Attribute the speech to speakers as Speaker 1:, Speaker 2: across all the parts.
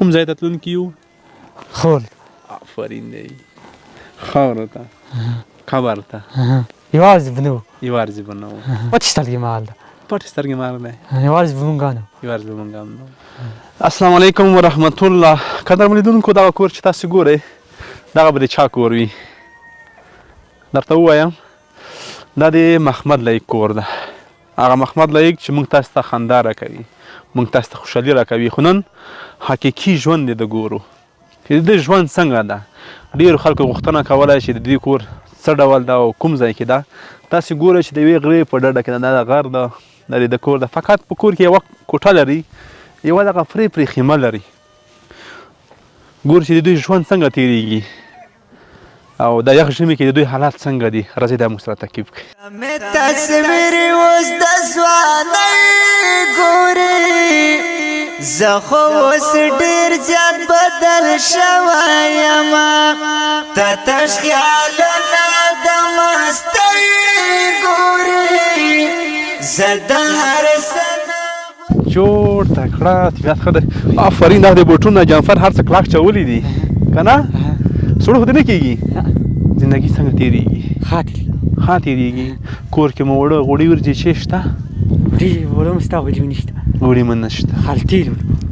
Speaker 1: کوم ځای ته تلونکي یو؟
Speaker 2: خول.
Speaker 1: آفرین دی. خاورو ته، قبر ته.
Speaker 2: یوازې به نه وو.
Speaker 1: یوازې به نه وو.
Speaker 2: پټې سترګې مال ده.
Speaker 1: پټې سترګې مال دی.
Speaker 2: یوازې به مونږ نه وو.
Speaker 1: یوازې به مونږ هم نه وو. السلام علیکم ورحمت الله. قدرمن لیدونکو دغه کور چې تاسو ګورئ دغه به د چا کور وي؟ درته ووایم دا د محمد لایق کور ده. هغه محمد لایق چې موږ تاسو ته خندا راکوي، موږ تاسو ته خوشحالي راکوي، خو نن حقیقي ژوند یې د ګورو چې د دې ژوند څنګه ده. ډېرو خلکو غوښتنه کولی چې د دې کور څه ډول ده او کوم ځای کې ده. تاسې ګورئ چې د یوې غرې په ډډه کې ده، دا د غر ده، دا د کور ده. فقط په کور کې یوه کوټه لري، یوه دغه پرې خیمه لري. ګورئ چې د دوی ژوند څنګه تېرېږي او د یخ ژمي کې د دوی حالات څنګه دي. راځئ دا موږ سره تعقیب کړئ.
Speaker 3: تصویر اوس د ځوانۍ ګورې، زه خو اوس ډېر زیات بدل شوی یم، ته تش خیالونه د مستۍ ګورې، زه د هر څه
Speaker 1: جوړ تکړه طبیعت ښه دی. آفرین دا د بوټونه جمفر هر څه کلک چولی دي که نه؟ سړو خو دې نه کېږي؟ زندګي څنګه تېرېږي؟ ښه تېرېږي. کور کې مو اوړه غوړي ورځې چې شته؟
Speaker 2: اوړه مو شته، غوړي مو نشته.
Speaker 1: غوړي مو نشته.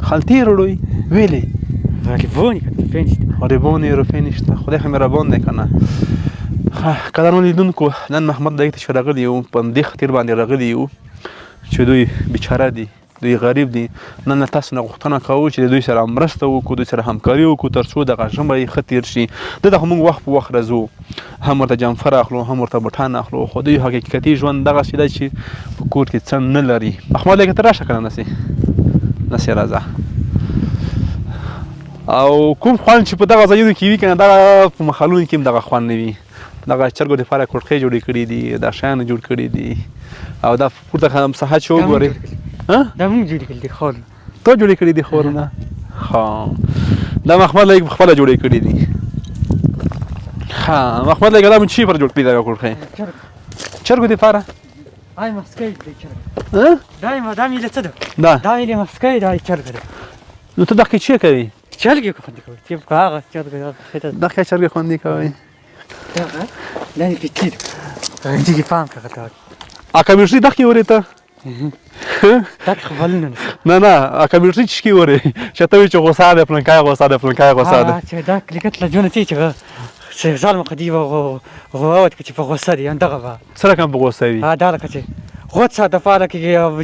Speaker 1: خلطې روړوي ویلې؟ غریبانې روپۍ نشته. خدای خو مهربان دی که نه؟ قدرمن لیدونکو نن محمد لایق ته چې راغلي یو په همدې خاطر باندې راغلي یو چې دوی بیچاره دي، دوی غریب دي. نن له تاسو نه غوښتنه کوو چې د دوی سره مرسته وکړو، دوی سره همکاري وکړو تر څو دغه ژمی ښه تېر شي. دلته خو موږ وخت په وخت راځو، هم ورته جمفر اخلو هم ورته بوټان اخلو، خو دوی حقیقتي ژوند دغسې ده چې په کور کې څه نه لري. محمد لایق ته راشه که نه؟ نسې راځه. او کوم خوند چې په دغه ځایونو کې وي که نه، دغه په محلونو کې هم دغه خوند نه وي. دغه چرګو دپاره کړکۍ جوړې کړي دي، دا شیان جوړ کړي دي. او دا پورته مساحت چې وګورئ
Speaker 2: دا موږ جوړې کړي دي خورونه.
Speaker 1: تا جوړې کړي دي خورونه؟ ښه، دا محمد لایق پخپله جوړې کړي دي. ښه محمد لایق دا مو چی پر جوړ کړي دغه کړکۍ؟ چرګو دپاره؟
Speaker 2: آی مسکی دی چرګ. دا مې څه ده؟ دا یې مسکی دا یې چرګ ده.
Speaker 1: نو ته دغه چی کوي؟
Speaker 2: چرګې خوندي کوي. ټیپ که هغه چرګ
Speaker 1: دغه چرګې خوندي کوي؟
Speaker 2: دا یې پیچي ده. دې کې پام کوه ته.
Speaker 1: کمپیوټري دغې ورې ته؟
Speaker 2: دغه خو بلونه
Speaker 1: نه نه کمپیوټري چشکې ورې چې ته وایې چې غوسه ده پلنکی غوسه ده پلنکی غوسه ده.
Speaker 2: چې دا کلیکت له ژوند چې ظالمه خو دې غوت که چې په غوسه دي همدغه به
Speaker 1: څه رقم په غوسه وي؟
Speaker 2: دا لکه چې غوڅه دپاره کې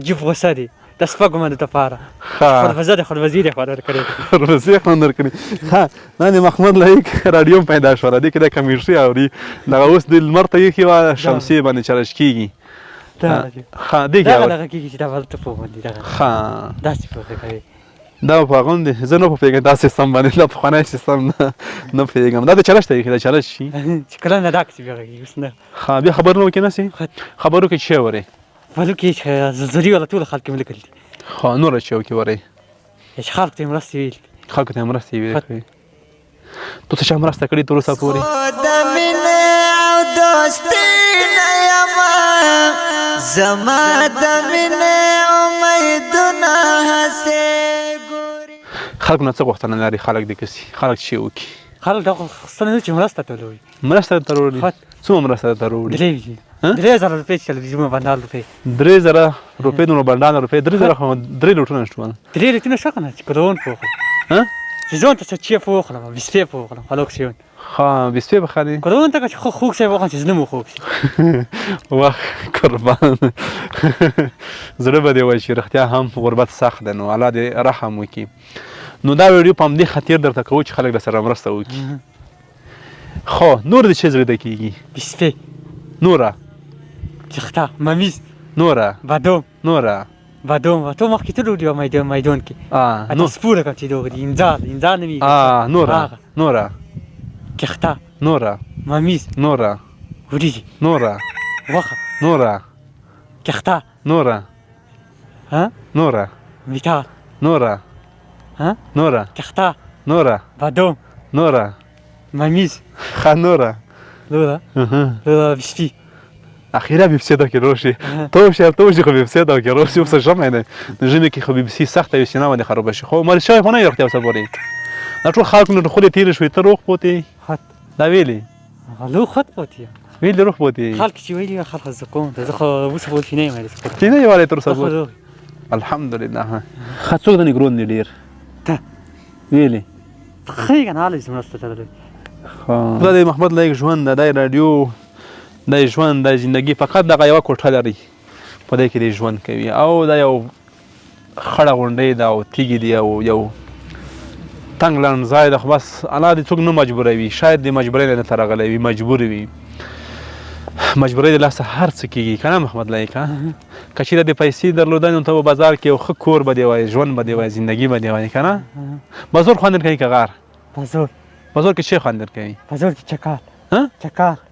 Speaker 2: جیب غوسه دي د سپږو منو دپاره. خربزه ده خربزي دی خوند ورکړی.
Speaker 1: خربزي خوند ورکړي. ښه نن د محمد لایق راډیو پیدا شوله، دې کې د کمپیوټري اوري. دغه اوس د لمر ته ایښې وه شمسې باندې چارج کېږي. ښه دې کې
Speaker 2: دغه کېږي چې دا هلته پوه باندې دغه
Speaker 1: ښه
Speaker 2: داسې پوهه کوي.
Speaker 1: دا په هغه دی زه نه پوهېږم دا سیستم باندې، دا پخوانی سیستم نه پوهېږم. دا د چلش ته ایښي، دا چلش شي
Speaker 2: چې کله نه دا کسې بیا غږېږي اوس نه.
Speaker 1: ښه بیا خبرونه وکړې نه سي؟ خبرو کې چې ورې
Speaker 2: ولو کې چې زلزلې والا ټول خلک مې لیکلي دي.
Speaker 1: ښه نوره چې وکړې ورې
Speaker 2: چې خلکو ته یې مرستې ویلي دي.
Speaker 1: خلکو ته یې مرستې ویلې کوي. تو څه چا مرسته کړې تر اوسه پورې؟
Speaker 3: د مینې او دوستي نه یم، زما د مینې امیدونه هسې ګوري.
Speaker 1: خلکو نه څه غوښتنه لري خلک دې کسي؟ خلک چې وکړي؟
Speaker 2: خلک دا غوښتنه ده چې مرسته ته وړي.
Speaker 1: مرسته درته وړي؟ څومره مرسته درته وړي؟
Speaker 2: 3000 روپۍ چې تلویزیون بنډال روپۍ.
Speaker 1: 3000 روپۍ دومره بنډال روپۍ؟ 3000 خو 3 لوټونه شول. 3
Speaker 2: لوټونه شو که نه چې کلون پوه کړم چې ځان ته څه چیف وخورم بسپې پوه کړم هلک شیون.
Speaker 1: ها بسپې به خرې؟
Speaker 2: کلون ته که چې خوږ شی وخورم چې زړه مو خوږ شي.
Speaker 1: وخت قربان زړه به دې وایي چې رښتیا هم غربت سخت دی، نو الله دې رحم وکړي. نو دا ویډیو په همدې خاطر درته کوو چې خلک درسره مرسته وکړي. خو نور د چه زړه ته کېږي؟
Speaker 2: بسپې،
Speaker 1: نوره
Speaker 2: کښته، ممیز،
Speaker 1: نوره
Speaker 2: بادام،
Speaker 1: نوره
Speaker 2: بادام تو مخکې تلو دي میدان کې اته سپوره کوم چې دوغ دي انځار نه وي.
Speaker 1: نوره
Speaker 2: کښته،
Speaker 1: نوره
Speaker 2: ممیز،
Speaker 1: نوره
Speaker 2: وریجې،
Speaker 1: نوره
Speaker 2: غوښه،
Speaker 1: نوره
Speaker 2: کښته،
Speaker 1: نوره نوره
Speaker 2: میټال،
Speaker 1: نوره نوره
Speaker 2: کښته،
Speaker 1: نوره
Speaker 2: بادام،
Speaker 1: نوره
Speaker 2: ممیز،
Speaker 1: ښه نوره
Speaker 2: نوره بسپي،
Speaker 1: اخیرا بی بي سي دا کې روشي تو شي خو بي بي سي دا کې روشي اوس ژمه نه د ژمي کې خو بي بي سي سخته وي سینما باندې خراب شي خو مال شوی خو نه یو څه بوري دا ټول خلک نو خو تیر شوي ته روغ پوتې
Speaker 2: خط
Speaker 1: دا ویلي
Speaker 2: غلو خط پوتي
Speaker 1: ویلي روغ پوتې
Speaker 2: خلک چې ویلي خلک زکون ته زه خو اوس په شینې مې
Speaker 1: چې نه یوالې تر سبا الحمدلله خڅوک د نګرون دی ډیر
Speaker 2: ته
Speaker 1: ویلي
Speaker 2: خی کنه علي زمسته ته
Speaker 1: دا د محمد لایق ژوند د رادیو د ژوند د ژوندۍ فقط دغه یو کوټه لري په دې کې د ژوند کوي او دا یو خړه غونډې دا او تیګي دی او یو تنګ لن ځای د خو بس الله دې څوک نه مجبوروي شاید دې مجبورۍ نه ترغلی وي مجبور وي مجبورۍ د لاسه هر څه کېږي که نه محمد لایق که چېرې د پیسې درلودنې نو ته به بازار کې یو ښه کور به دې وایي ژوند به دې وایي زندګي به دې وایي که نه بازور خوند درکوي که غار بازور کې څه خوند درکوي
Speaker 2: بازور کې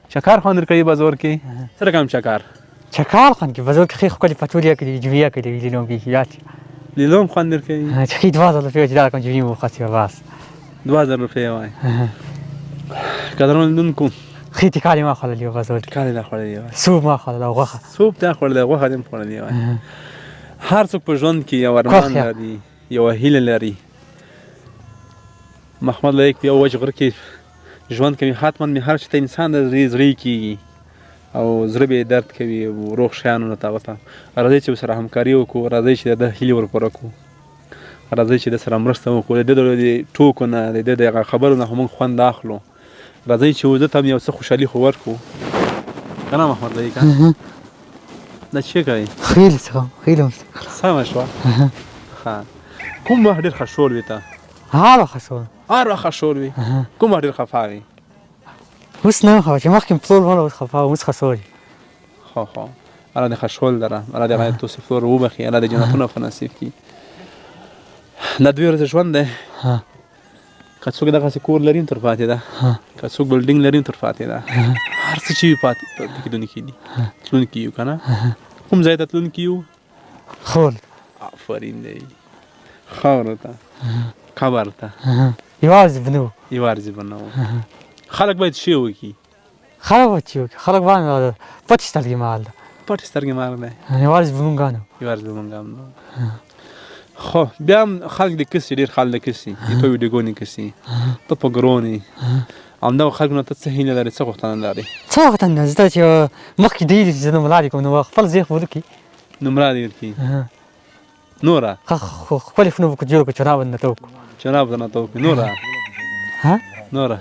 Speaker 1: چکار خوند درکوي بازور کې څه رقم
Speaker 2: چکار خوند کې بازور کې ښې ښکلې پټولیا کوي جویا کوي لیلوم کې یاد
Speaker 1: لیلوم خوند درکوي
Speaker 2: چې ښې 2000 روپۍ چې دا کوم جوی مو خاصه بس
Speaker 1: 2000 روپۍ وایي قدرمن لیدونکو
Speaker 2: ښې تکالې ما خوړلې وه بازور کې
Speaker 1: تکالې دا خوړلې وایي
Speaker 2: سوپ ما خوړله او غوښه
Speaker 1: سوپ تا خوړلی غوښه دې هم خوړلې وایي هر څوک په ژوند کې یو ارمان لري یوه هیله لري محمد لایق په یو وچ غره کې ژوند کوي حتما مې هر شي ته انسان د زړه کېږي او زړه به یې درد کوي او روغ شیانو نه ته هغه ته راځئ چې ورسره همکاري وکړو راځئ چې د ده هیلې ورپوره کړو راځئ چې د سره مرسته وکړو د ده د ټوکو نه د ده د خبرو نه خو موږ خوند اخلو راځئ چې ده ته هم یو څه خوشحالي خو ورکړو که نه محمد لایق دا څه کوي
Speaker 2: خیلی څه
Speaker 1: سمه شوه ښه کوم وخت ډېر خشول وي ته
Speaker 2: هر وخت
Speaker 1: خشول وي کوم وخت ډېر خفه وي
Speaker 2: اوس نه خفه چې مخکې پلور وله اوس خفه اوس خشول
Speaker 1: خو الله دې خشول لره الله دې هغه توصیف ور وبخي الله دې جنتونه په نصیب کړي دا 2 ورځې ژوند دی که څوک دغسې کور لري تر پاتې ده که څوک بلډینګ لري تر پاتې ده هر څه چې وي پاتې کېدونکي دي تلونکي یو که نه کوم ځای ته تلونکي یو
Speaker 2: خول
Speaker 1: آفرین دی خاورو ته قبر ته
Speaker 2: یوازې به نه وو
Speaker 1: خلک باید څه وکړي
Speaker 2: خلک باندې پټې سترګې مال ده
Speaker 1: پټې سترګې مال دی
Speaker 2: یوازې به مونږ هم نه
Speaker 1: خو بیا هم خلک د کسي ډېر خلک د کسي د تو ویډیوګانې کسي ته په ګرونې همدغه خلکو نه ته څه هیله لرې څه غوښتنه لرې
Speaker 2: څه غوښتنه زه چې مخکې دی چې زه نومره دې کوم نو خپل ځای خو ولیکي
Speaker 1: نومره دې ورکړي نوره
Speaker 2: خپلې فنو به جوړ کړو چناب درته وکړو نوره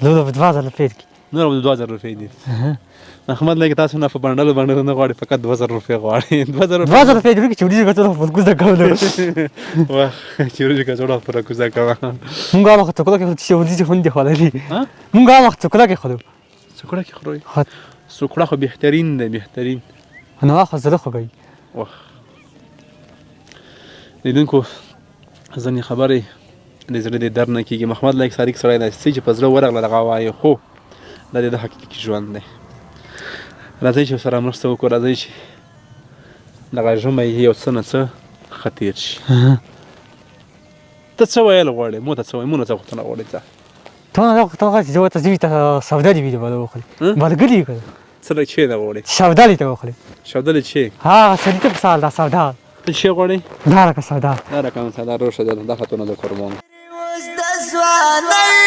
Speaker 2: لوله به 2000 روپۍ درکړي
Speaker 1: نوره به 2000 روپۍ دي محمد لایق تاسو نه په بنډلو نه غواړي فقط 2000 روپۍ غواړي 2000 روپۍ درکړي چې وریجې کڅوړه په کوزه کولو واه چې وریجې کڅوړه په کوزه کوه
Speaker 2: مونږ هغه وخت څوکړه کې چې وریجې خوندې خوړلې مونږ هغه وخت څوکړه کې خورو
Speaker 1: څوکړه خو بهترین دی
Speaker 2: نو هغه زړه خوږوي
Speaker 1: واه لیدونکو ځینې خبرې د زړه د درد نه کېږي محمد لایق صادق سړی دی چې په زړه ورغله دغه وایي خو دا د حقیقي ژوند دی راځئ چې ورسره مرسته وکړو راځئ چې دغه ژمی یو څه نه څه ښه تېر شي ته څه ویل غواړې مو ته څه وایي مو نه څه غوښتنه غواړې څه
Speaker 2: ته نه غوښتنه غواړې چې زه ورته زوی ته سودا دې وي به وخورې ملګري یې کړه
Speaker 1: څه چې نه غواړې
Speaker 2: سودا دې ته وخورې
Speaker 1: سودا دې چې
Speaker 2: سړي ته په سال دا سودا
Speaker 1: ته چې غواړې
Speaker 2: دا رقم سودا
Speaker 1: روشه ده دا خطونه د قربان
Speaker 3: اوس د ځوانۍ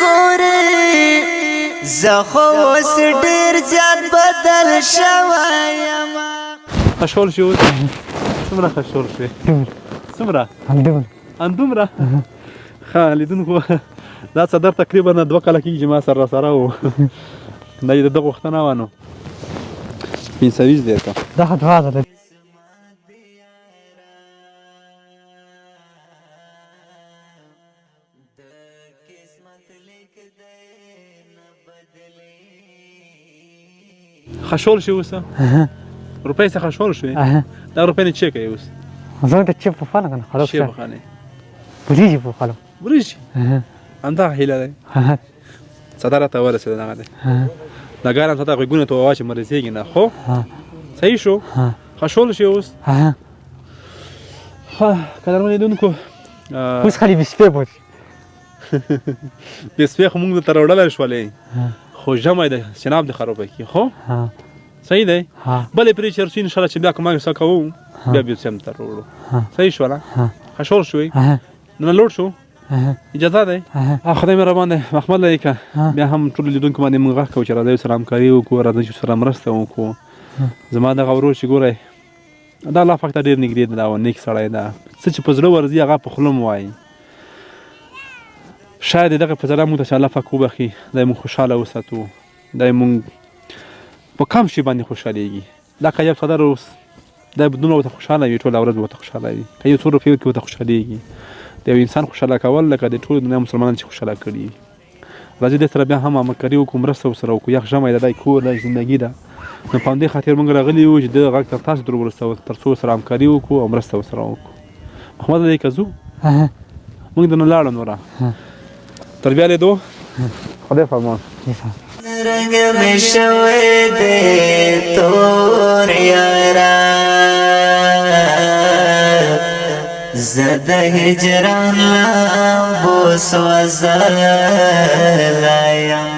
Speaker 3: ګورې زه خو اوس ډېر زیات بدل شوی یم
Speaker 1: خشول شي اوس څومره خشول شوې څومره همدومره ښه لیدونکو دا څادر تقریبا 2 کاله کېږي چې ما سره و دا یې د ده غوښتنه وه نو 520 دی که
Speaker 2: دا خو 2000
Speaker 1: خشول شي اوس روپۍ څه خشول شوې دا روپۍ نه چې کوي اوس
Speaker 2: زه د چپ پخوانه کنه خلاص
Speaker 1: چې بخانه
Speaker 2: وریجې پخوانه
Speaker 1: وریجې همدا هیله ده څادر ته ورسېده دغه دی دا ګارم ته غوږونه ته ووایه چې مرضېږي نه خو صحیح شو خشول شي اوس قدرمن لیدونکو
Speaker 2: اوس خالي بسپې پوتې
Speaker 1: بسپې خو موږ درته راوړلی شولې خو ژمی د چناب د خرابه کړي خو صحیح دی
Speaker 2: ها
Speaker 1: بلې پرې چې رسو ان شاء الله چې بیا کومه څه کوو بیا بیلچم ته وروړو صحیح شوله ښه شور شوی نه لوډ شو اجازه دی خدای مهربان دی محمد لایکه بیا هم ټولو لیدونکو باندې موږ غږ کوو چې راځئ ورسره همکاري وکړو راځئ چې ورسره مرسته وکړو زما دغه ورور چې ګورئ دا الله پاک ته ډېر نږدې دی دا او نیک سړی ده څه چې په زړه ورځي هغه په خوله م وایي شاید دغه فضله موږ ته چې الله پاک وبخي دا موږ خوشحاله وساتو دا موږ په کم شي باندې خوشحالېږي دا که یو څادر اوس دا دومره ورته خوشحاله وي ټوله ورځ به ورته خوشحاله وي که یو څو روپۍ ورکړي ورته خوشحالېږي د یو انسان خوشحاله کول لکه د ټولو دنیا مسلمانان چې خوشحاله کړي راځي دې سره بیا هم همکاري وکړو مرسته ورسره وکړو یخ ژمی ده دا کور ده زندګي ده نو په همدې خاطر موږ راغلي یو چې دغه غږ تر تاسو در ورسوو تر څو ورسره همکاري وکړو او مرسته ورسره وکړو محمد دی که ځو موږ درنه لاړو نوره تر بیا لیدو خدای فرمان
Speaker 3: رنگ میں شوے دے تور یارا زد ہجران بوس وزر لایم